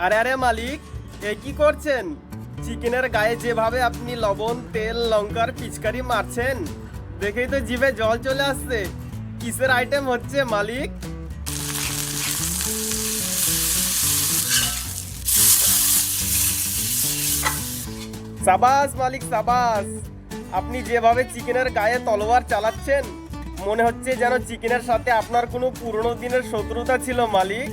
আরে আরে মালিক, এ কি করছেন? চিকেনের গায়ে যেভাবে আপনি লবণ, তেল, লঙ্কার পিচকারি মারছেন, দেখেই তো জিভে জল চলে আসছে। কিসের আইটেম হচ্ছে মালিক? সাবাস মালিক সাবাস। আপনি যেভাবে চিকেনের গায়ে তলোয়ার চালাচ্ছেন, মনে হচ্ছে যেন চিকেনের সাথে আপনার কোনো পুরনো দিনের শত্রুতা ছিল মালিক।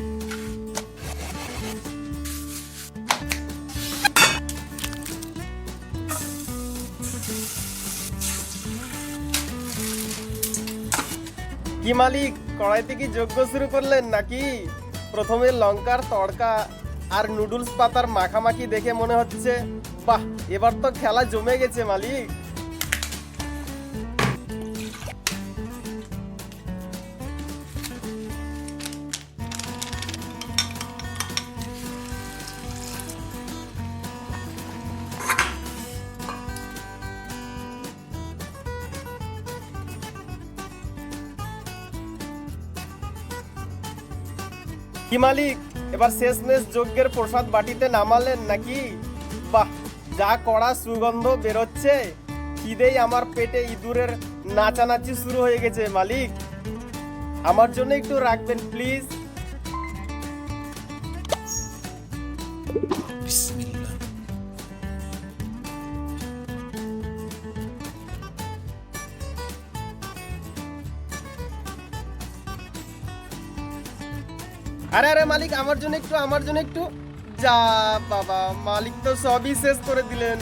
কি মালিক, কড়াইতে কি যজ্ঞ শুরু করলেন নাকি? প্রথমে লঙ্কার তড়কা আর নুডলস পাতার মাখামাখি দেখে মনে হচ্ছে বাহ, এবার তো খেলা জমে গেছে মালিক। কি মালিক, এবার শেষমেশ যজ্ঞের প্রসাদ বাটিতে নামালেন নাকি? বাহ, যা কড়া সুগন্ধ বেরোচ্ছে, খিদেই আমার পেটে ইঁদুরের নাচানাচি শুরু হয়ে গেছে মালিক। আমার জন্য একটু রাখবেন প্লিজ। বিসমিল্লাহ। আরে আরে মালিক, আমার জন্য একটু, আমার জন্য একটু। যা বাবা, মালিক তো সবই শেষ করে দিলেন।